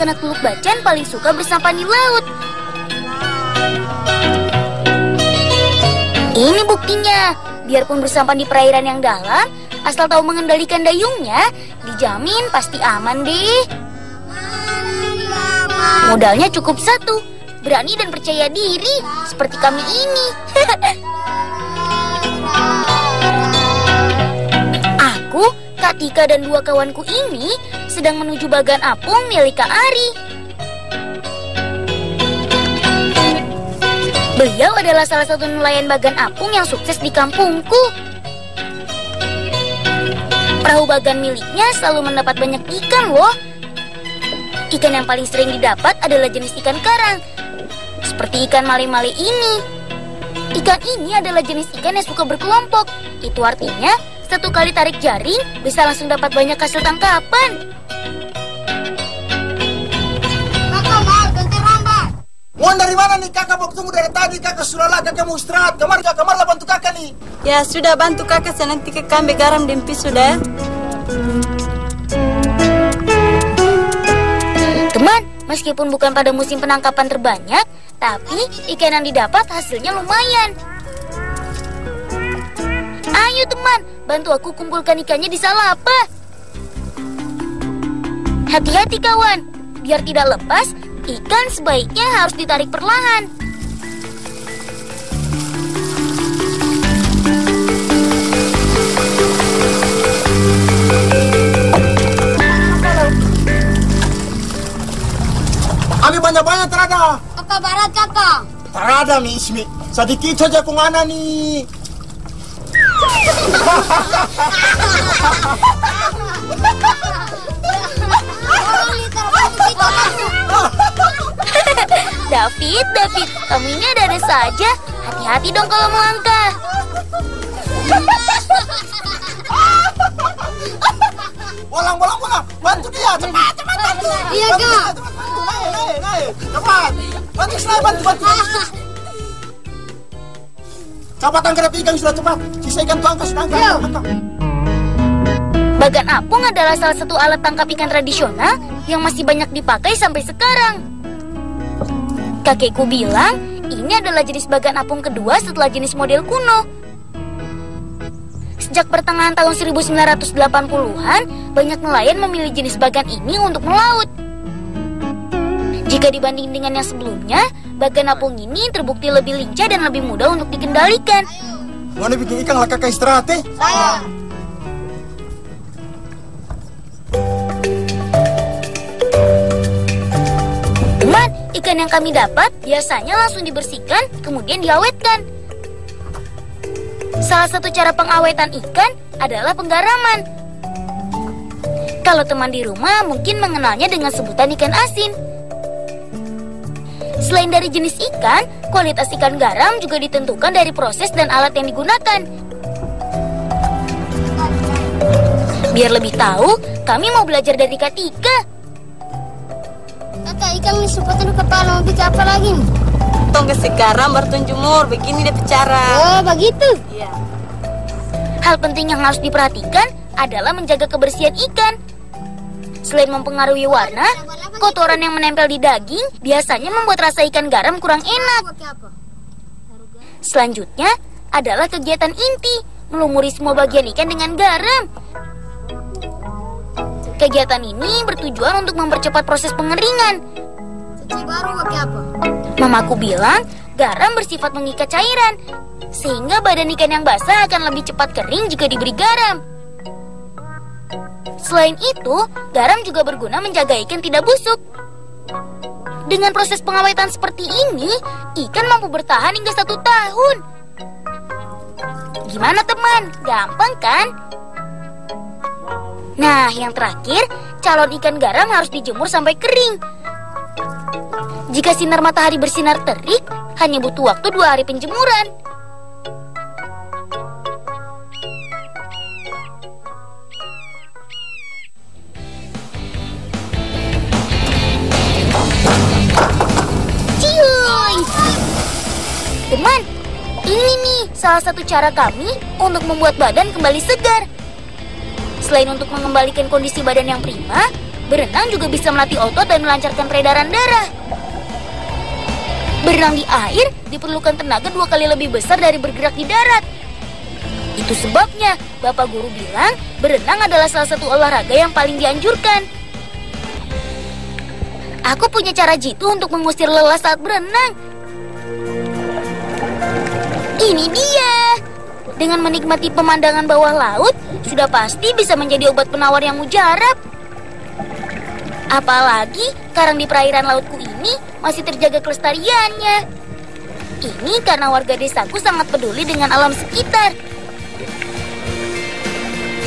anak-anak Teluk Bacan paling suka bersampan di laut. Ini buktinya. Biarpun bersampan di perairan yang dalam, asal tahu mengendalikan dayungnya, dijamin pasti aman deh. Modalnya cukup satu, berani dan percaya diri, seperti kami ini. Aku, Kak Tika dan dua kawanku ini sedang menuju Bagan Apung milik Kak Ari. Beliau adalah salah satu nelayan Bagan Apung yang sukses di kampungku. Perahu bagan miliknya selalu mendapat banyak ikan loh. Ikan yang paling sering didapat adalah jenis ikan karang, seperti ikan male-male ini. Ikan ini adalah jenis ikan yang suka berkelompok. Itu artinya, satu kali tarik jaring, bisa langsung dapat banyak hasil tangkapan. Kakak mau ganti rambut. Wan dari mana nih kakak? Mau tunggu dari tadi kakak sudah lah, kakak mau istirahat. Kamar lah bantu kakak nih. Ya sudah bantu kakak, saya nanti ke kambe garam dan pisau sudah. Teman, meskipun bukan pada musim penangkapan terbanyak, tapi ikan yang didapat hasilnya lumayan. Ayo teman, bantu aku kumpulkan ikannya di Salapa. Hati-hati kawan, biar tidak lepas, ikan sebaiknya harus ditarik perlahan. Ami banyak-banyak terada. Kakak barat kakak. Terada mi ismi. Sedikit saja kungana nih. David, kamu ini ada-ada saja. Hati-hati dong kalau melangkah. Bolang. Bantu dia, cepat bantu. Iya kak. Naik. Cepat. Bantu saya, bantu. Cepat angkat ikan sudah cepat. Sisa ikan tuh angkat, sudah angkat. Bagan apung adalah salah satu alat tangkap ikan tradisional yang masih banyak dipakai sampai sekarang. Kakekku bilang, ini adalah jenis bagan apung kedua setelah jenis model kuno. Sejak pertengahan tahun 1980-an, banyak nelayan memilih jenis bagan ini untuk melaut. Jika dibanding dengan yang sebelumnya, bagan apung ini terbukti lebih lincah dan lebih mudah untuk dikendalikan. Mana bikin ikan lah kakak istirahat eh? Saya. Teman, ikan yang kami dapat biasanya langsung dibersihkan, kemudian diawetkan. Salah satu cara pengawetan ikan adalah penggaraman. Kalau teman di rumah mungkin mengenalnya dengan sebutan ikan asin. Selain dari jenis ikan, kualitas ikan garam juga ditentukan dari proses dan alat yang digunakan. Biar lebih tahu, kami mau belajar dari Kak Tika. Kakak ikan ini supaya kepala mau bikin apa lagi nih? Tong kasih garam bertun jumur, begini dia cara. Oh begitu? Iya. Hal penting yang harus diperhatikan adalah menjaga kebersihan ikan. Selain mempengaruhi warna, kotoran yang menempel di daging biasanya membuat rasa ikan garam kurang enak. Selanjutnya adalah kegiatan inti, melumuri semua bagian ikan dengan garam. Kegiatan ini bertujuan untuk mempercepat proses pengeringan. Cuci baru pakai apa? Mamaku bilang, garam bersifat mengikat cairan, sehingga badan ikan yang basah akan lebih cepat kering jika diberi garam. Selain itu, garam juga berguna menjaga ikan tidak busuk. Dengan proses pengawetan seperti ini, ikan mampu bertahan hingga 1 tahun. Gimana teman? Gampang kan? Nah, yang terakhir, calon ikan garam harus dijemur sampai kering. Jika sinar matahari bersinar terik, hanya butuh waktu 2 hari penjemuran. Ciuy! Teman, ini nih salah satu cara kami untuk membuat badan kembali segar. Selain untuk mengembalikan kondisi badan yang prima, berenang juga bisa melatih otot dan melancarkan peredaran darah. Berenang di air diperlukan tenaga 2 kali lebih besar dari bergerak di darat. Itu sebabnya Bapak Guru bilang berenang adalah salah satu olahraga yang paling dianjurkan. Aku punya cara jitu untuk mengusir lelah saat berenang. Ini dia. Dengan menikmati pemandangan bawah laut, sudah pasti bisa menjadi obat penawar yang mujarab. Apalagi karang di perairan lautku ini masih terjaga kelestariannya. Ini karena warga desaku sangat peduli dengan alam sekitar.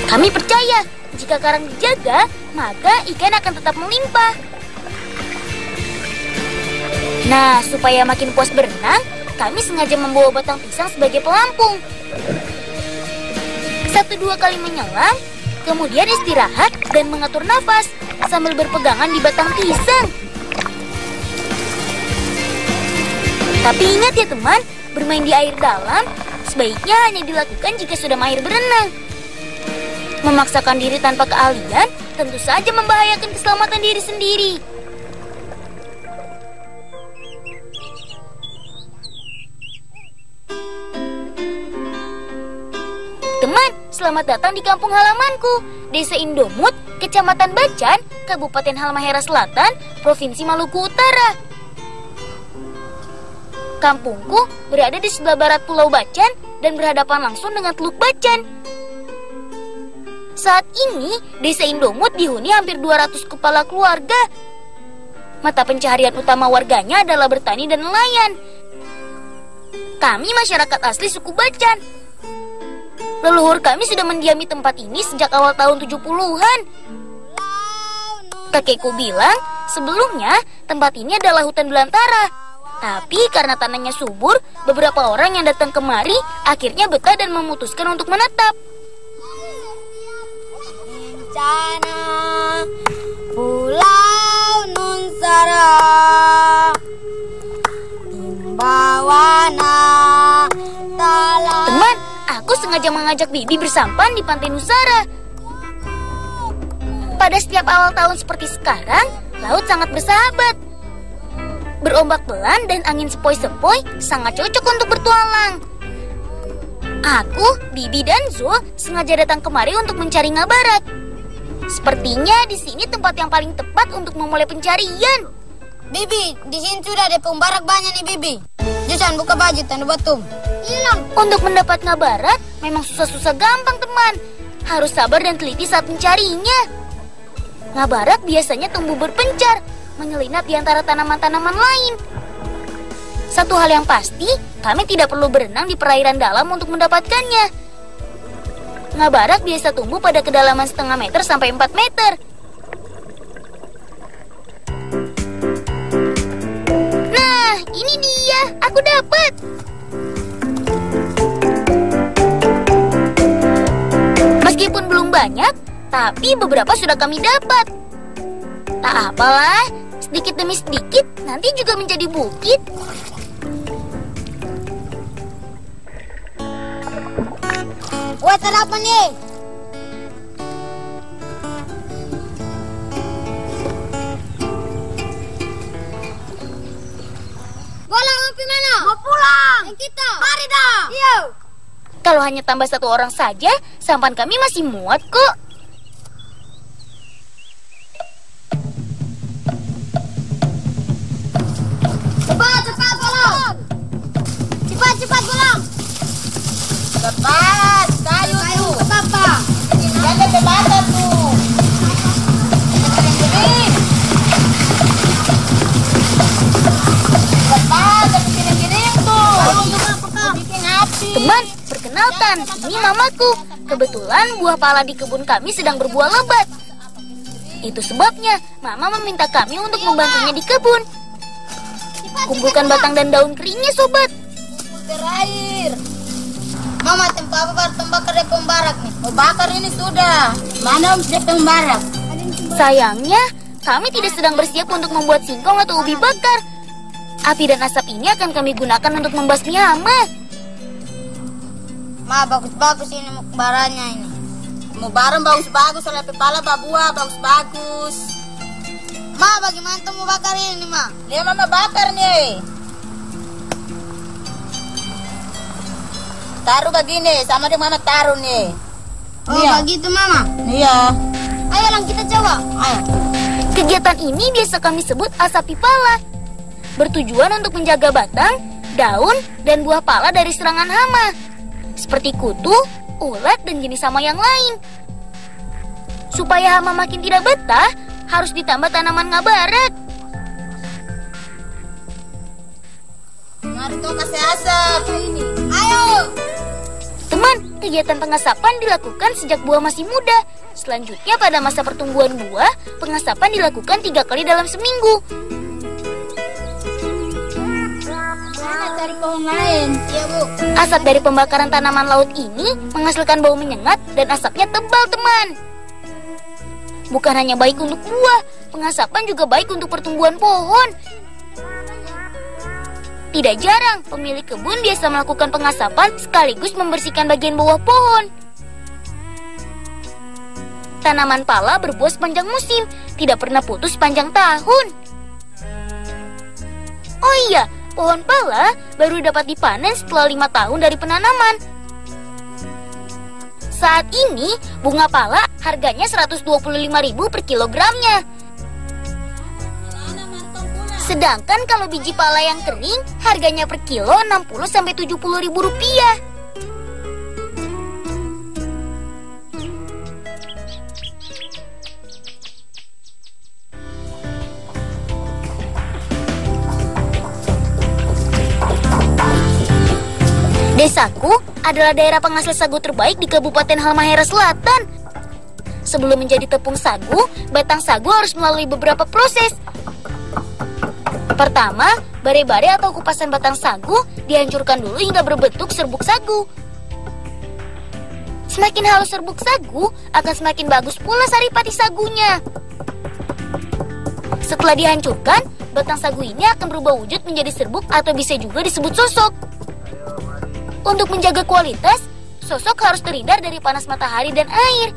Kami percaya, jika karang dijaga, maka ikan akan tetap melimpah. Nah, supaya makin puas berenang, kami sengaja membawa batang pisang sebagai pelampung. 1-2 kali menyelam, kemudian istirahat dan mengatur nafas sambil berpegangan di batang pisang. Tapi ingat ya teman, bermain di air dalam sebaiknya hanya dilakukan jika sudah mahir berenang. Memaksakan diri tanpa keahlian tentu saja membahayakan keselamatan diri sendiri. Teman, selamat datang di kampung halamanku, Desa Indomut, Kecamatan Bacan, Kabupaten Halmahera Selatan, Provinsi Maluku Utara. Kampungku berada di sebelah barat Pulau Bacan dan berhadapan langsung dengan Teluk Bacan. Saat ini, Desa Indomut dihuni hampir 200 kepala keluarga. Mata pencaharian utama warganya adalah bertani dan nelayan. Kami masyarakat asli suku Bacan. Leluhur kami sudah mendiami tempat ini sejak awal tahun 70-an. Kakekku bilang, sebelumnya tempat ini adalah hutan belantara. Tapi karena tanahnya subur, beberapa orang yang datang kemari akhirnya betah dan memutuskan untuk menetap. Bencana Pulau Nunsara Timbawana Tala. Teman, aku sengaja mengajak Bibi bersampan di Pantai Nusara. Pada setiap awal tahun seperti sekarang, laut sangat bersahabat. Berombak pelan dan angin sepoi-sepoi sangat cocok untuk bertualang. Aku, Bibi dan Zul sengaja datang kemari untuk mencari ngabarat. Sepertinya di sini tempat yang paling tepat untuk memulai pencarian. Bibi, di sini sudah ada pembarak banyak nih Bibi. Jusan buka baju tanda batum. Hilang. Untuk mendapat ngabarat memang susah-susah gampang teman. Harus sabar dan teliti saat mencarinya. Ngabarat biasanya tumbuh berpencar, menyelinap di antara tanaman-tanaman lain. Satu hal yang pasti, kami tidak perlu berenang di perairan dalam untuk mendapatkannya. Ngabarat biasa tumbuh pada kedalaman setengah meter sampai 4 meter. Nah, ini dia, aku dapat. Meskipun belum banyak, tapi beberapa sudah kami dapat. Tak apalah, sedikit demi sedikit nanti juga menjadi bukit. Wah, ada apa nih? Bolang api mana? Mau pulang. Kita. Mari dah. Iya. Kalau hanya tambah 1 orang saja, sampan kami masih muat kok. Cepat, cepat bolang. Cepat, cepat bolang. Cepat, kayu tuh. Apa? Jaga jembatan tuh. Cepat, tapi kirim-kirim tuh. Bikin api. Teman, perkenalkan, ini mamaku. Kebetulan buah pala di kebun kami sedang berbuah lebat. Itu sebabnya mama meminta kami untuk membantunya di kebun. Kumpulkan batang dan daun keringnya, sobat. Terakhir. Mama, tempat apa tembakar dari pembarak nih? Oh, bakar ini sudah. Mana sudah pembarak? Sayangnya, kami tidak sedang bersiap untuk membuat singkong atau ubi bakar. Api dan asap ini akan kami gunakan untuk membasmi hama. Ma, bagus-bagus ini mukbarannya ini. Mau bareng bagus-bagus, oleh kepala babua bagus-bagus. Ma, bagaimana tuh mau bakar ini, Ma? Dia Mama bakar nih. Taruh begini, sama dia Mama taruh nih. Oh, begitu Mama? Iya. Ayo lang kita coba. Ayo. Kegiatan ini biasa kami sebut asap pipala. Bertujuan untuk menjaga batang, daun, dan buah pala dari serangan hama. Seperti kutu, ulat, dan jenis hama yang lain. Supaya hama makin tidak betah, harus ditambah tanaman ngabarak. Mari tuh kasih asap. Ayo. Teman, kegiatan pengasapan dilakukan sejak buah masih muda. Selanjutnya pada masa pertumbuhan buah, pengasapan dilakukan 3 kali dalam seminggu. Mana cari pohon lain? Iya, Bu. Asap dari pembakaran tanaman laut ini menghasilkan bau menyengat dan asapnya tebal, teman. Bukan hanya baik untuk buah, pengasapan juga baik untuk pertumbuhan pohon. Tidak jarang, pemilik kebun biasa melakukan pengasapan sekaligus membersihkan bagian bawah pohon. Tanaman pala berbuah sepanjang musim, tidak pernah putus sepanjang tahun. Oh iya, pohon pala baru dapat dipanen setelah 5 tahun dari penanaman. Saat ini, bunga pala harganya 125.000 per kilogramnya. Sedangkan kalau biji pala yang kering, harganya per kilo 60-70.000 rupiah. Desaku adalah daerah penghasil sagu terbaik di Kabupaten Halmahera Selatan. Sebelum menjadi tepung sagu, batang sagu harus melalui beberapa proses. Pertama, bare-bare atau kupasan batang sagu dihancurkan dulu hingga berbentuk serbuk sagu. Semakin halus serbuk sagu, akan semakin bagus pula saripati sagunya. Setelah dihancurkan, batang sagu ini akan berubah wujud menjadi serbuk atau bisa juga disebut sosok. Untuk menjaga kualitas, sosok harus terhindar dari panas matahari dan air.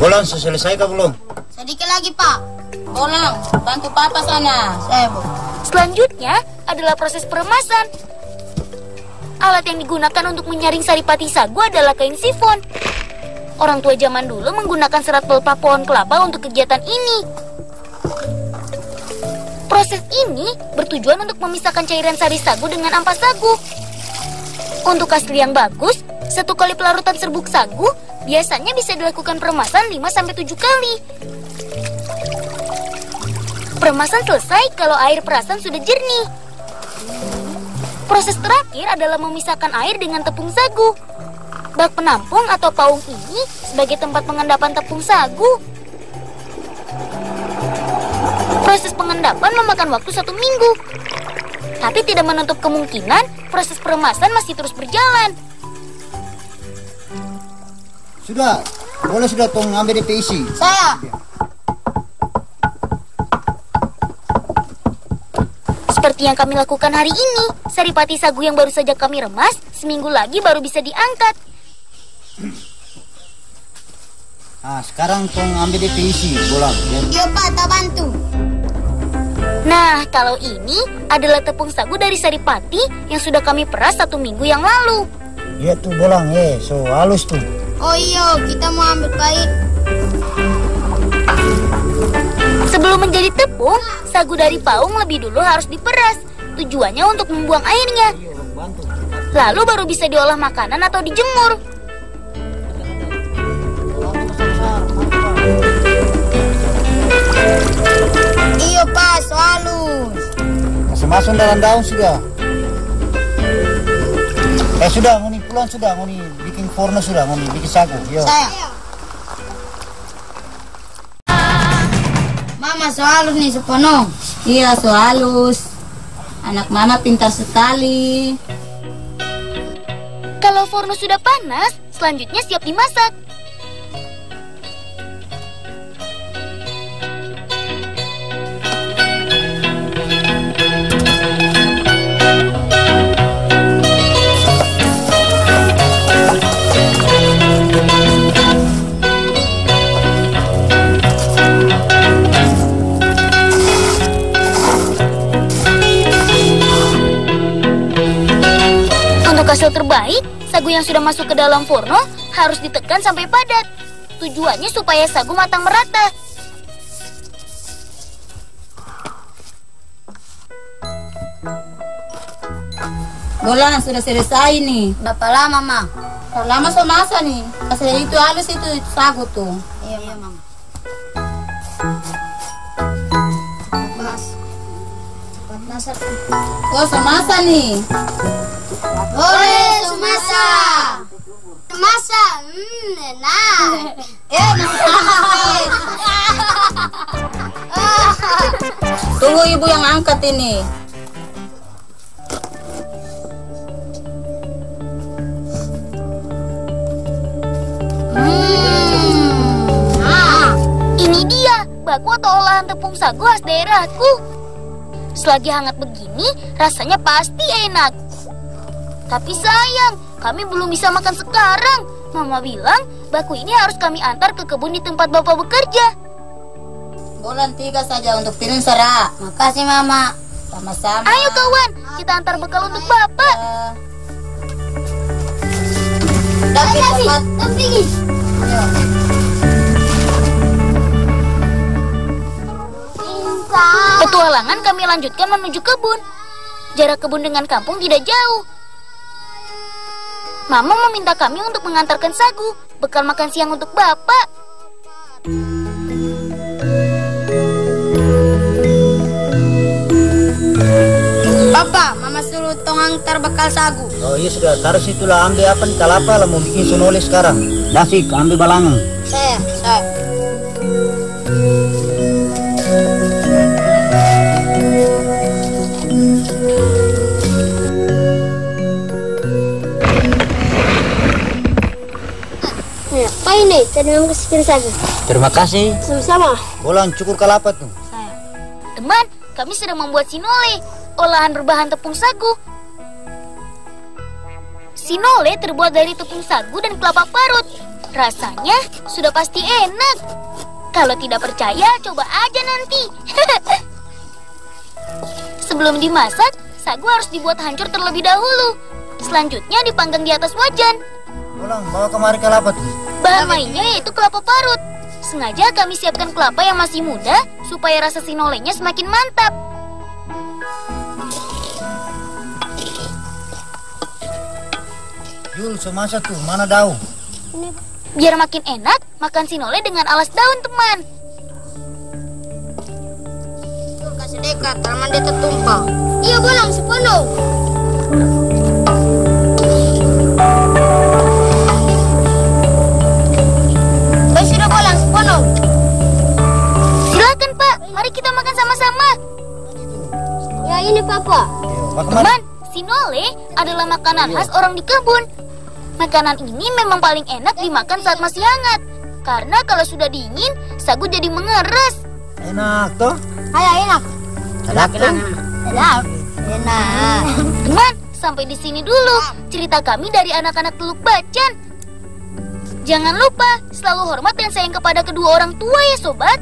Bolang, selesai kah belum? Sedikit lagi, Pak. Bolang, bantu Papa sana. Saya, Bu. Selanjutnya adalah proses peremasan. Alat yang digunakan untuk menyaring saripati sagu adalah kain sifon. Orang tua zaman dulu menggunakan serat pelepah pohon kelapa untuk kegiatan ini. Proses ini bertujuan untuk memisahkan cairan sari sagu dengan ampas sagu. Untuk hasil yang bagus, 1 kali pelarutan serbuk sagu biasanya bisa dilakukan peremasan 5-7 kali. Peremasan selesai kalau air perasan sudah jernih. Proses terakhir adalah memisahkan air dengan tepung sagu. Bak penampung atau paung ini sebagai tempat pengendapan tepung sagu. Proses pengendapan memakan waktu 1 minggu. Tapi tidak menutup kemungkinan proses peremasan masih terus berjalan. Sudah, boleh sudah tong ambil DP isi. Saya. Seperti yang kami lakukan hari ini, saripati sagu yang baru saja kami remas, seminggu lagi baru bisa diangkat. Nah, sekarang tong ambil DP isi, Bolang. Yuk, Pak, tak bantu. Nah, kalau ini adalah tepung sagu dari saripati yang sudah kami peras 1 minggu yang lalu. Lihat tuh Bolang, so halus tuh. Oh iya, kita mau ambil baik. Sebelum menjadi tepung, sagu dari paung lebih dulu harus diperas. Tujuannya untuk membuang airnya. Lalu baru bisa diolah makanan atau dijemur. Iya, Pak, so halus. Masuk dalam daun sudah. Sudah, ngoni pulang sudah, ngoni bikin forno sudah, ngoni bikin sagu. Yo. Saya. Mama so halus nih, sepenuh. Iya, so halus. Anak Mama pintar sekali. Kalau forno sudah panas, selanjutnya siap dimasak. Hasil terbaik, sagu yang sudah masuk ke dalam forno harus ditekan sampai padat. Tujuannya supaya sagu matang merata. Bolan sudah selesai nih. Berapa lama, Ma? Kalau lama so masa nih. Kasih itu halus itu sagu tuh. Iya, Mama. Cepat masak. Oh, so masa nih. Ore, sumasa. Masa, enak. Tunggu ibu yang angkat ini. Ini dia, baku atau olahan tepung sagu khas daerahku. Selagi hangat begini, rasanya pasti enak. Tapi sayang, kami belum bisa makan sekarang. Mama bilang, baku ini harus kami antar ke kebun di tempat Bapak bekerja. Bolan 3 saja untuk piring serak. Makasih, Mama. Sama-sama. Ayo kawan, kita antar bekal untuk Bapak. Tapi tempat Petualangan kami lanjutkan menuju kebun. Jarak kebun dengan kampung tidak jauh. Mama meminta kami untuk mengantarkan sagu, bekal makan siang untuk Bapak. Papa, Mama suruh tong antar bekal sagu. Oh iya sudah, taruh situlah, ambil apa nih kalapa lah mau bikin sonole sekarang. Dasik, ambil balangan. Saya. Apa ini? Tadi Mama kasih sagu. Terima kasih. Sama-sama. Bolan cukur kalapa tuh. Teman, kami sedang membuat sinole, olahan berbahan tepung sagu. Sinole terbuat dari tepung sagu dan kelapa parut. Rasanya sudah pasti enak. Kalau tidak percaya, coba aja nanti. Sebelum dimasak, sagu harus dibuat hancur terlebih dahulu. Selanjutnya dipanggang di atas wajan. Bolan, bawa kemari kalapa tuh. Bahan mainnya yaitu kelapa parut. Sengaja kami siapkan kelapa yang masih muda supaya rasa sinolenya semakin mantap. Yul, semasa tuh, mana daun? Biar makin enak, makan sinole dengan alas daun, teman. Kasih dekat, taman dia tertumpah. Iya, Bolang, sepenuh. Sudah Bolang, sepenuh. Silakan, Pak. Mari kita makan sama-sama. Ya, ini Papa. Teman, sinole adalah makanan khas orang di kebun. Makanan ini memang paling enak dimakan saat masih hangat. Karena kalau sudah dingin, sagu jadi mengeras. Enak toh? Ayo, enak. Enak tuh. Enak. Teman, sampai di sini dulu cerita kami dari anak-anak Teluk Bacan. Jangan lupa selalu hormat dan sayang kepada kedua orang tua ya, sobat.